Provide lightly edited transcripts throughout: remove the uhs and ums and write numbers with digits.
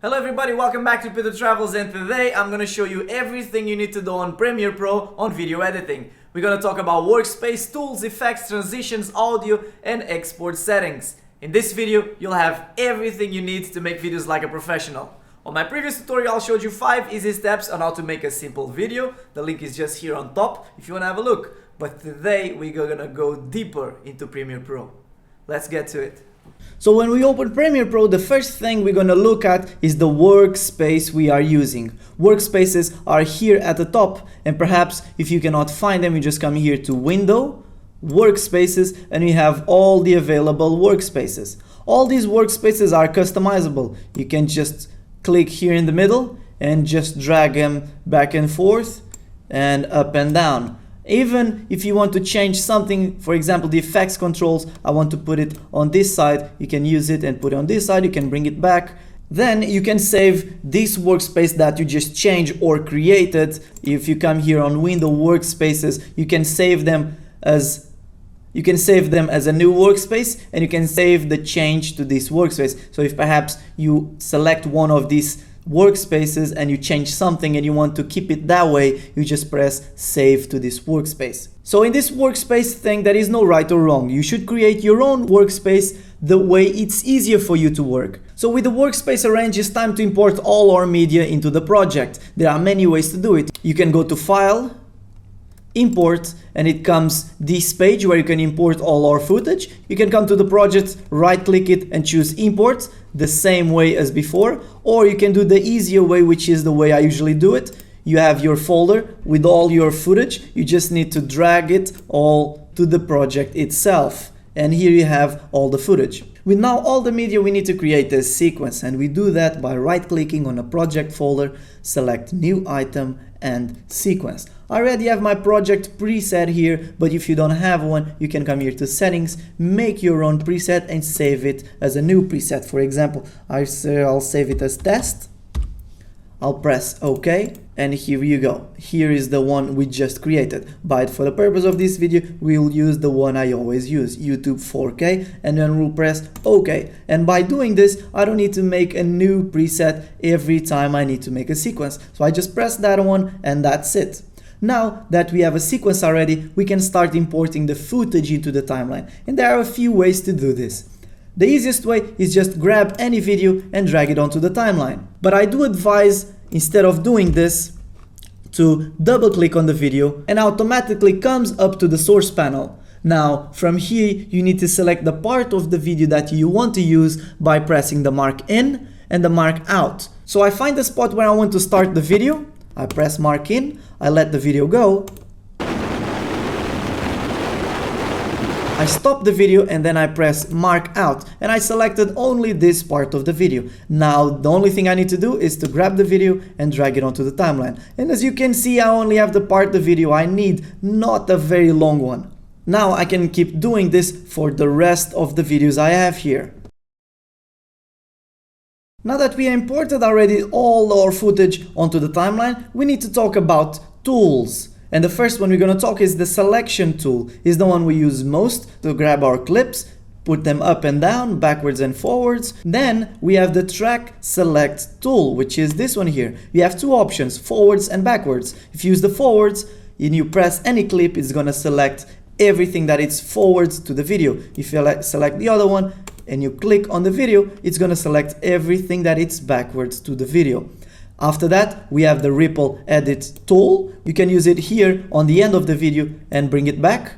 Hello everybody, welcome back to Peter Travels, and today I'm gonna show you everything you need to do on Premiere Pro on video editing. We're gonna talk about workspace, tools, effects, transitions, audio, and export settings. In this video, you'll have everything you need to make videos like a professional. On my previous tutorial, I showed you 5 easy steps on how to make a simple video. The link is just here on top if you wanna have a look. But today, we're gonna go deeper into Premiere Pro. Let's get to it. So when we open Premiere Pro, the first thing we're gonna look at is the workspace we are using. Workspaces are here at the top, and perhaps if you cannot find them, you just come here to Window, Workspaces, and we have all the available workspaces. All these workspaces are customizable. You can just click here in the middle and just drag them back and forth and up and down. Even if you want to change something, for example, the effects controls, I want to put it on this side, you can use it and put it on this side, you can bring it back. Then you can save this workspace that you just changed or created. If you come here on Window Workspaces, you can save them as a new workspace, and you can save the change to this workspace. So if perhaps you select one of these workspaces and you change something and you want to keep it that way, you just press save to this workspace. So in this workspace thing, there is no right or wrong. You should create your own workspace the way it's easier for you to work. So with the workspace arranged, it's time to import all our media into the project. There are many ways to do it. You can go to File, Import, and it comes this page where you can import all our footage. You can come to the project, right click it and choose Import, the same way as before, or you can do the easier way, which is the way I usually do it. You have your folder with all your footage, you just need to drag it all to the project itself, and here you have all the footage. With now all the media, we need to create a sequence, and we do that by right clicking on a project folder, select New Item and Sequence. I already have my project preset here, but if you don't have one, you can come here to Settings, make your own preset and save it as a new preset. For example, I'll save it as Test. I'll press OK, and here you go. Here is the one we just created. But for the purpose of this video, we'll use the one I always use, YouTube 4K, and then we'll press OK. And by doing this, I don't need to make a new preset every time I need to make a sequence. So I just press that one, and that's it. Now that we have a sequence already, we can start importing the footage into the timeline. And there are a few ways to do this. The easiest way is just grab any video and drag it onto the timeline. But I do advise, instead of doing this, to double click on the video and automatically comes up to the source panel. Now from here you need to select the part of the video that you want to use by pressing the mark in and the mark out. So I find the spot where I want to start the video, I press mark in, I let the video go, I stop the video, and then I press mark out, and I selected only this part of the video. Now the only thing I need to do is to grab the video and drag it onto the timeline. And as you can see, I only have the part of the video I need, not a very long one. Now I can keep doing this for the rest of the videos I have here. Now that we imported already all our footage onto the timeline, we need to talk about tools. And the first one we're going to talk is the selection tool. Is the one we use most to grab our clips, put them up and down, backwards and forwards. Then we have the track select tool, which is this one here. You have two options, forwards and backwards. If you use the forwards and you press any clip, it's going to select everything that is forwards to the video. If you select the other one and you click on the video, it's going to select everything that is backwards to the video. After that, we have the ripple edit tool. You can use it here on the end of the video and bring it back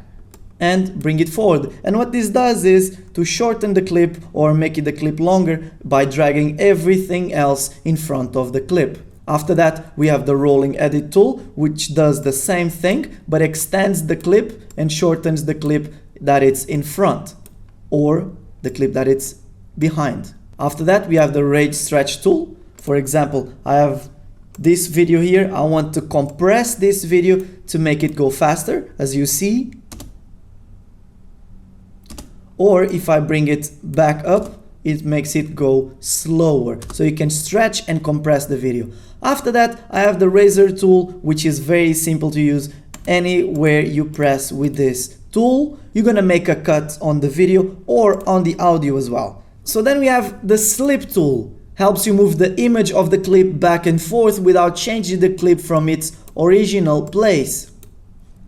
and bring it forward. And what this does is to shorten the clip or make the clip longer by dragging everything else in front of the clip. After that, we have the rolling edit tool, which does the same thing but extends the clip and shortens the clip that it's in front or the clip that it's behind. After that, we have the rage stretch tool. For example, I have this video here. I want to compress this video to make it go faster, as you see. Or if I bring it back up, it makes it go slower. So you can stretch and compress the video. After that, I have the razor tool, which is very simple to use. Anywhere you press with this tool, you're gonna make a cut on the video or on the audio as well. So then we have the slip tool. helps you move the image of the clip back and forth without changing the clip from its original place.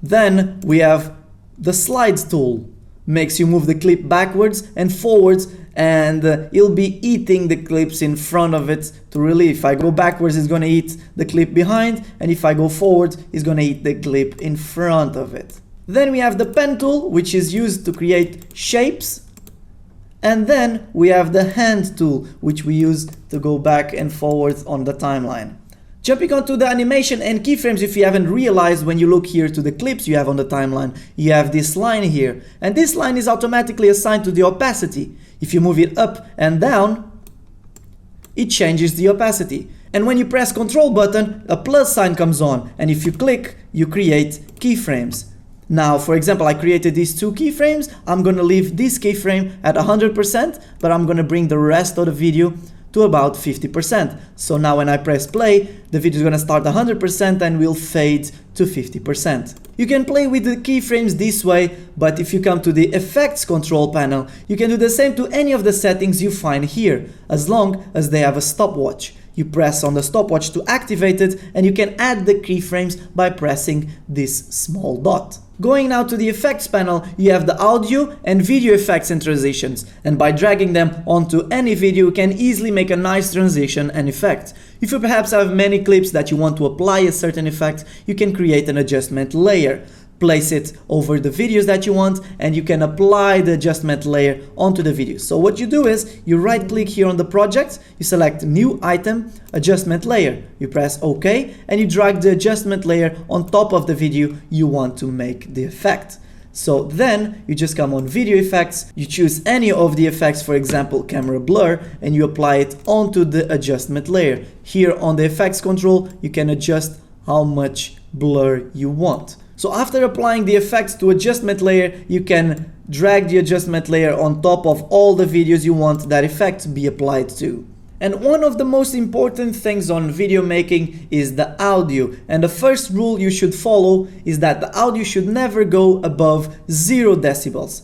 Then we have the slides tool, makes you move the clip backwards and forwards, and it'll be eating the clips in front of it to relieve. If I go backwards, it's gonna eat the clip behind, and if I go forward, it's gonna eat the clip in front of it. Then we have the pen tool, which is used to create shapes. And then we have the hand tool, which we use to go back and forward on the timeline. Jumping onto the animation and keyframes, if you haven't realized, when you look here to the clips you have on the timeline, you have this line here. And this line is automatically assigned to the opacity. If you move it up and down, it changes the opacity. And when you press Ctrl button, a plus sign comes on. And if you click, you create keyframes. Now, for example, I created these two keyframes. I'm going to leave this keyframe at 100%, but I'm going to bring the rest of the video to about 50%. So now when I press play, the video is going to start 100% and will fade to 50%. You can play with the keyframes this way, but if you come to the effects control panel, you can do the same to any of the settings you find here, as long as they have a stopwatch. You press on the stopwatch to activate it, and you can add the keyframes by pressing this small dot. Going now to the effects panel, you have the audio and video effects and transitions, and by dragging them onto any video you can easily make a nice transition and effect. If you perhaps have many clips that you want to apply a certain effect, you can create an adjustment layer. Place it over the videos that you want, and you can apply the adjustment layer onto the video. So what you do is you right click here on the project, you select new item, adjustment layer, you press OK, and you drag the adjustment layer on top of the video you want to make the effect. So then you just come on video effects, you choose any of the effects, for example camera blur, and you apply it onto the adjustment layer. Here on the effects control you can adjust how much blur you want. So after applying the effects to adjustment layer, you can drag the adjustment layer on top of all the videos you want that effect to be applied to. And one of the most important things on video making is the audio. And the first rule you should follow is that the audio should never go above 0 decibels.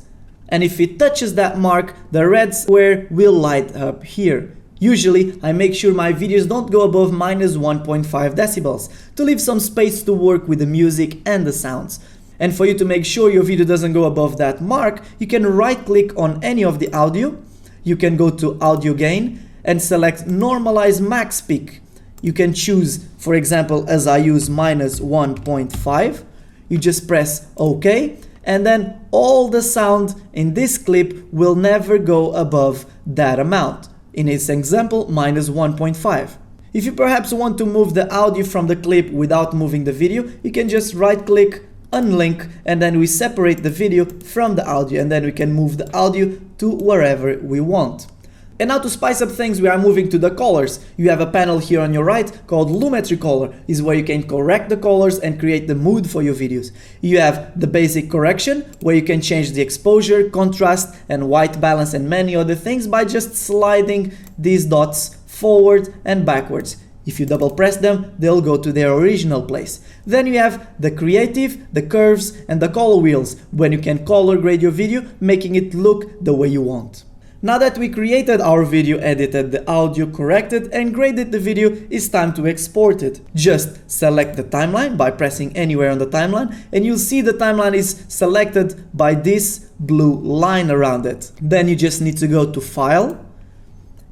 And if it touches that mark, the red square will light up here. Usually, I make sure my videos don't go above -1.5 decibels to leave some space to work with the music and the sounds. And for you to make sure your video doesn't go above that mark, you can right click on any of the audio. You can go to audio gain and select normalize max peak. You can choose, for example, as I use -1.5. You just press OK, and then all the sound in this clip will never go above that amount. In its example, -1.5. If you perhaps want to move the audio from the clip without moving the video, you can just right click, unlink, and then we separate the video from the audio, and then we can move the audio to wherever we want. And now to spice up things, we are moving to the colors. You have a panel here on your right called Lumetri Color. This is where you can correct the colors and create the mood for your videos. You have the basic correction, where you can change the exposure, contrast, and white balance and many other things by just sliding these dots forward and backwards. If you double press them, they'll go to their original place. Then you have the creative, the curves, and the color wheels, when you can color grade your video, making it look the way you want. Now that we created our video, edited the audio, corrected and graded the video, it's time to export it. Just select the timeline by pressing anywhere on the timeline, and you'll see the timeline is selected by this blue line around it. Then you just need to go to File,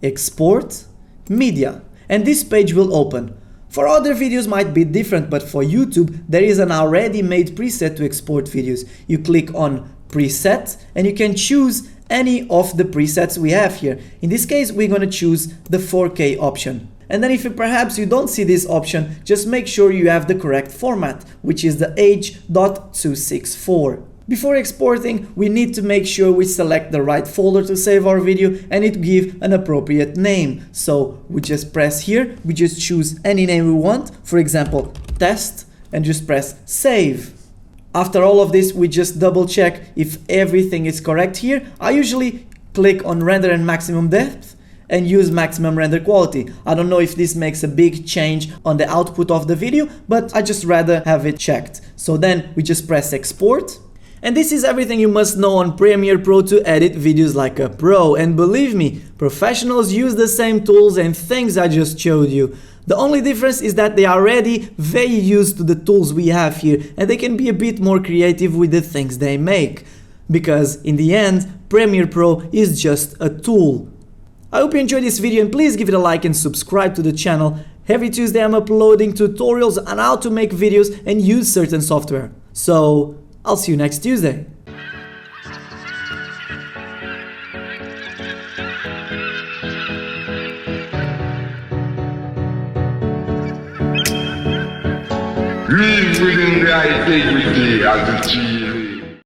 Export, Media, and this page will open. For other videos might be different, but for YouTube there is an already made preset to export videos. You click on Preset and you can choose any of the presets we have here. In this case, we're going to choose the 4K option. And then if perhaps you don't see this option, just make sure you have the correct format, which is the H.264. Before exporting, we need to make sure we select the right folder to save our video and it give an appropriate name. So we just press here, we just choose any name we want, for example, test, and just press save. After all of this, we just double check if everything is correct here. I usually click on render and maximum depth and use maximum render quality. I don't know if this makes a big change on the output of the video, but I just rather have it checked. So then we just press export. And this is everything you must know on Premiere Pro to edit videos like a pro. And believe me, professionals use the same tools and things I just showed you. The only difference is that they are already very used to the tools we have here and they can be a bit more creative with the things they make. Because in the end, Premiere Pro is just a tool. I hope you enjoyed this video and please give it a like and subscribe to the channel. Every Tuesday I'm uploading tutorials on how to make videos and use certain software. So, I'll see you next Tuesday. Live within the integrity as the chief.